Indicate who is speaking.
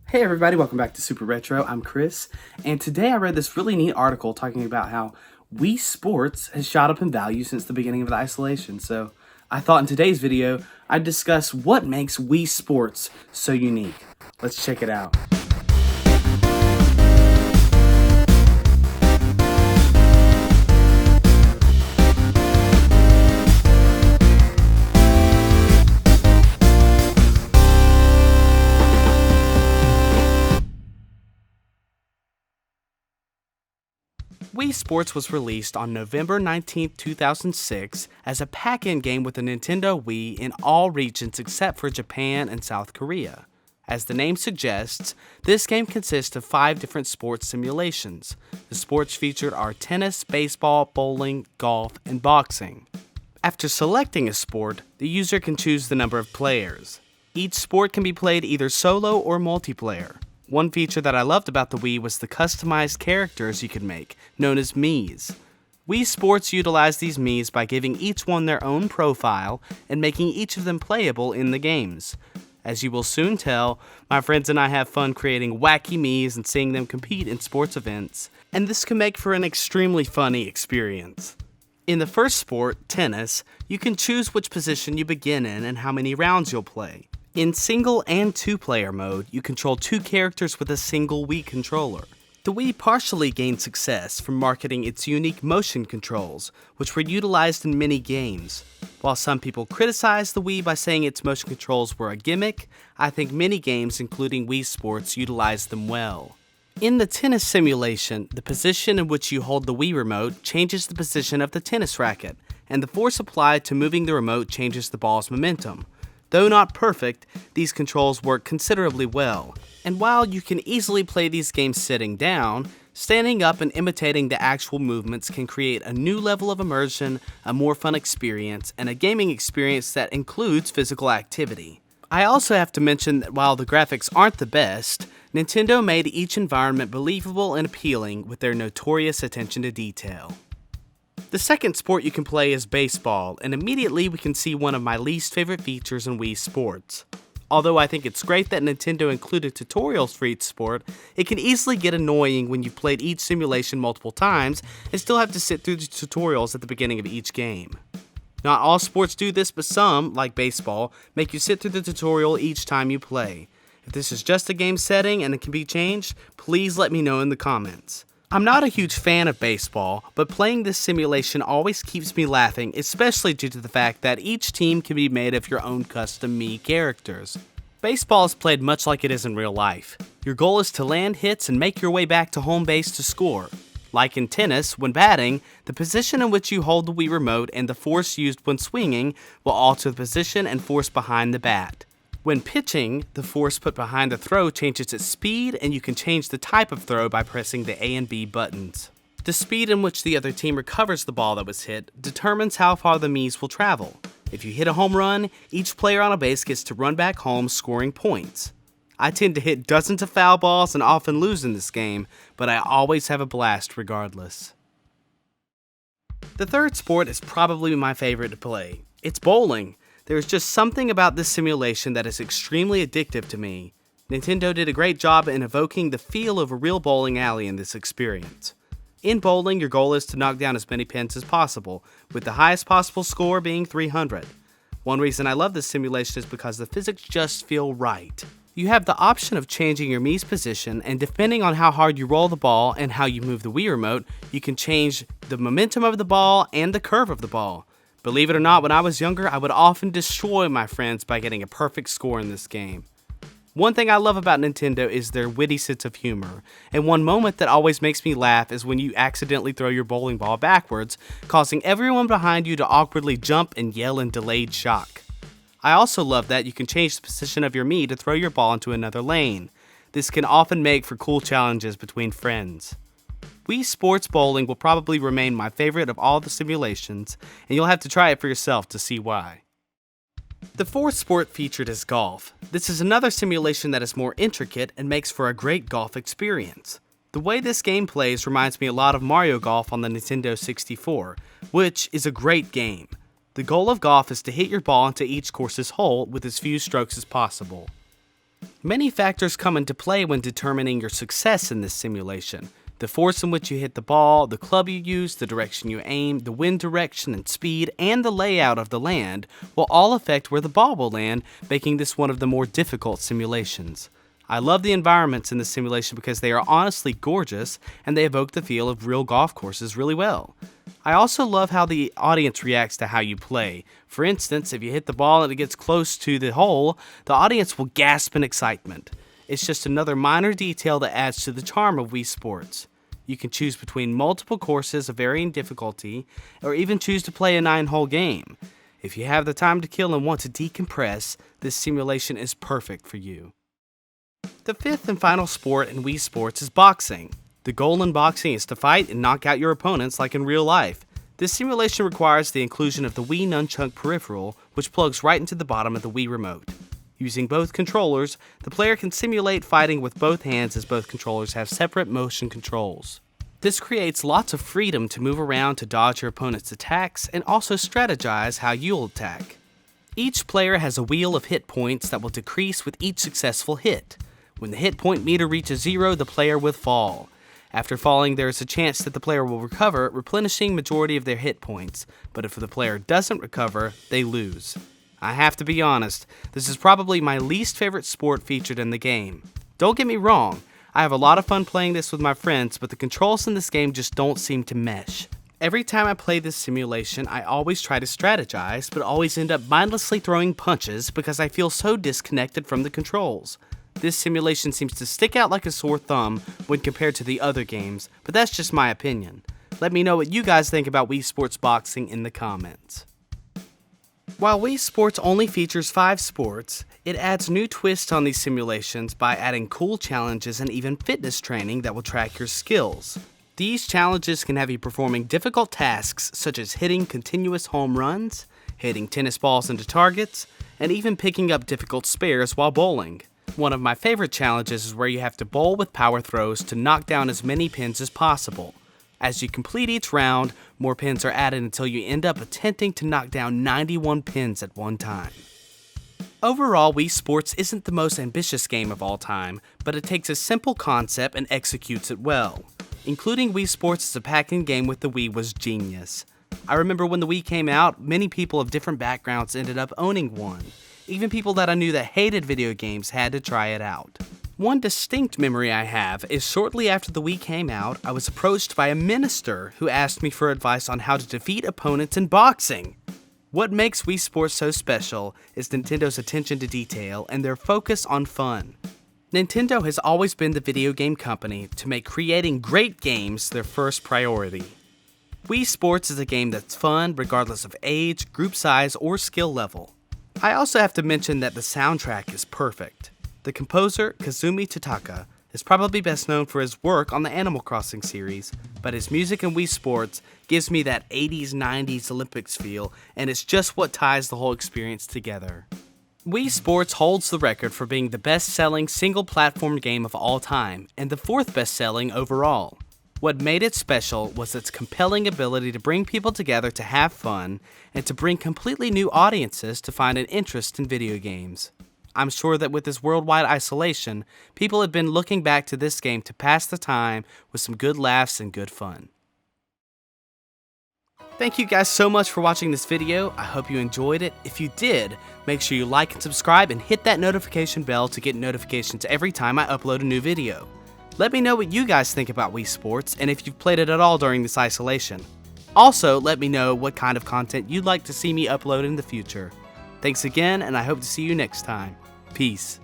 Speaker 1: Hey everybody, welcome back to SupaRetro. I'm Chris, and today I read this really neat article talking about how Wii Sports has shot up in value since the beginning of the isolation. So I thought in today's video, I'd discuss what makes Wii Sports so unique. Let's check it out. Wii Sports was released on November 19, 2006 as a pack-in game with the Nintendo Wii in all regions except for Japan and South Korea. As the name suggests, this game consists of 5 different sports simulations. The sports featured are tennis, baseball, bowling, golf, and boxing. After selecting a sport, the user can choose the number of players. Each sport can be played either solo or multiplayer. One feature that I loved about the Wii was the customized characters you could make, known as Miis. Wii Sports utilized these Miis by giving each one their own profile and making each of them playable in the games. As you will soon tell, my friends and I have fun creating wacky Miis and seeing them compete in sports events, and this can make for an extremely funny experience. In the first sport, tennis, you can choose which position you begin in and how many rounds you'll play. In single and two-player mode, you control 2 characters with a single Wii controller. The Wii partially gained success from marketing its unique motion controls, which were utilized in many games. While some people criticized the Wii by saying its motion controls were a gimmick, I think many games, including Wii Sports, utilized them well. In the tennis simulation, the position in which you hold the Wii remote changes the position of the tennis racket, and the force applied to moving the remote changes the ball's momentum. Though not perfect, these controls work considerably well, and while you can easily play these games sitting down, standing up and imitating the actual movements can create a new level of immersion, a more fun experience, and a gaming experience that includes physical activity. I also have to mention that while the graphics aren't the best, Nintendo made each environment believable and appealing with their notorious attention to detail. The second sport you can play is baseball, and immediately we can see one of my least favorite features in Wii Sports. Although I think it's great that Nintendo included tutorials for each sport, it can easily get annoying when you've played each simulation multiple times and still have to sit through the tutorials at the beginning of each game. Not all sports do this, but some, like baseball, make you sit through the tutorial each time you play. If this is just a game setting and it can be changed, please let me know in the comments. I'm not a huge fan of baseball, but playing this simulation always keeps me laughing, especially due to the fact that each team can be made of your own custom Mii characters. Baseball is played much like it is in real life. Your goal is to land hits and make your way back to home base to score. Like in tennis, when batting, the position in which you hold the Wii remote and the force used when swinging will alter the position and force behind the bat. When pitching, the force put behind the throw changes its speed, and you can change the type of throw by pressing the A and B buttons. The speed in which the other team recovers the ball that was hit determines how far the Miis will travel. If you hit a home run, each player on a base gets to run back home scoring points. I tend to hit dozens of foul balls and often lose in this game, but I always have a blast regardless. The third sport is probably my favorite to play. It's bowling. There is just something about this simulation that is extremely addictive to me. Nintendo did a great job in evoking the feel of a real bowling alley in this experience. In bowling, your goal is to knock down as many pins as possible, with the highest possible score being 300. One reason I love this simulation is because the physics just feel right. You have the option of changing your Mii's position, and depending on how hard you roll the ball and how you move the Wii remote, you can change the momentum of the ball and the curve of the ball. Believe it or not, when I was younger, I would often destroy my friends by getting a perfect score in this game. One thing I love about Nintendo is their witty sense of humor, and one moment that always makes me laugh is when you accidentally throw your bowling ball backwards, causing everyone behind you to awkwardly jump and yell in delayed shock. I also love that you can change the position of your Mii to throw your ball into another lane. This can often make for cool challenges between friends. Wii Sports Bowling will probably remain my favorite of all the simulations, and you'll have to try it for yourself to see why. The fourth sport featured is golf. This is another simulation that is more intricate and makes for a great golf experience. The way this game plays reminds me a lot of Mario Golf on the Nintendo 64, which is a great game. The goal of golf is to hit your ball into each course's hole with as few strokes as possible. Many factors come into play when determining your success in this simulation. The force in which you hit the ball, the club you use, the direction you aim, the wind direction and speed, and the layout of the land will all affect where the ball will land, making this one of the more difficult simulations. I love the environments in this simulation because they are honestly gorgeous and they evoke the feel of real golf courses really well. I also love how the audience reacts to how you play. For instance, if you hit the ball and it gets close to the hole, the audience will gasp in excitement. It's just another minor detail that adds to the charm of Wii Sports. You can choose between multiple courses of varying difficulty, or even choose to play a 9-hole game. If you have the time to kill and want to decompress, this simulation is perfect for you. The fifth and final sport in Wii Sports is boxing. The goal in boxing is to fight and knock out your opponents like in real life. This simulation requires the inclusion of the Wii Nunchuk peripheral, which plugs right into the bottom of the Wii remote. Using both controllers, the player can simulate fighting with both hands as both controllers have separate motion controls. This creates lots of freedom to move around to dodge your opponent's attacks and also strategize how you'll attack. Each player has a wheel of hit points that will decrease with each successful hit. When the hit point meter reaches 0, the player will fall. After falling, there is a chance that the player will recover, replenishing majority of their hit points, but if the player doesn't recover, they lose. I have to be honest, this is probably my least favorite sport featured in the game. Don't get me wrong, I have a lot of fun playing this with my friends, but the controls in this game just don't seem to mesh. Every time I play this simulation, I always try to strategize, but always end up mindlessly throwing punches because I feel so disconnected from the controls. This simulation seems to stick out like a sore thumb when compared to the other games, but that's just my opinion. Let me know what you guys think about Wii Sports Boxing in the comments. While Wii Sports only features 5 sports, it adds new twists on these simulations by adding cool challenges and even fitness training that will track your skills. These challenges can have you performing difficult tasks such as hitting continuous home runs, hitting tennis balls into targets, and even picking up difficult spares while bowling. One of my favorite challenges is where you have to bowl with power throws to knock down as many pins as possible. As you complete each round, more pins are added until you end up attempting to knock down 91 pins at one time. Overall, Wii Sports isn't the most ambitious game of all time, but it takes a simple concept and executes it well. Including Wii Sports as a pack-in game with the Wii was genius. I remember when the Wii came out, many people of different backgrounds ended up owning one. Even people that I knew that hated video games had to try it out. One distinct memory I have is shortly after the Wii came out, I was approached by a minister who asked me for advice on how to defeat opponents in boxing. What makes Wii Sports so special is Nintendo's attention to detail and their focus on fun. Nintendo has always been the video game company to make creating great games their first priority. Wii Sports is a game that's fun regardless of age, group size, or skill level. I also have to mention that the soundtrack is perfect. The composer, Kazumi Totaka, is probably best known for his work on the Animal Crossing series, but his music in Wii Sports gives me that 80s, 90s Olympics feel, and it's just what ties the whole experience together. Wii Sports holds the record for being the best-selling single-platform game of all time, and the 4th best-selling overall. What made it special was its compelling ability to bring people together to have fun, and to bring completely new audiences to find an interest in video games. I'm sure that with this worldwide isolation, people have been looking back to this game to pass the time with some good laughs and good fun. Thank you guys so much for watching this video. I hope you enjoyed it. If you did, make sure you like and subscribe and hit that notification bell to get notifications every time I upload a new video. Let me know what you guys think about Wii Sports and if you've played it at all during this isolation. Also, let me know what kind of content you'd like to see me upload in the future. Thanks again, and I hope to see you next time. Peace.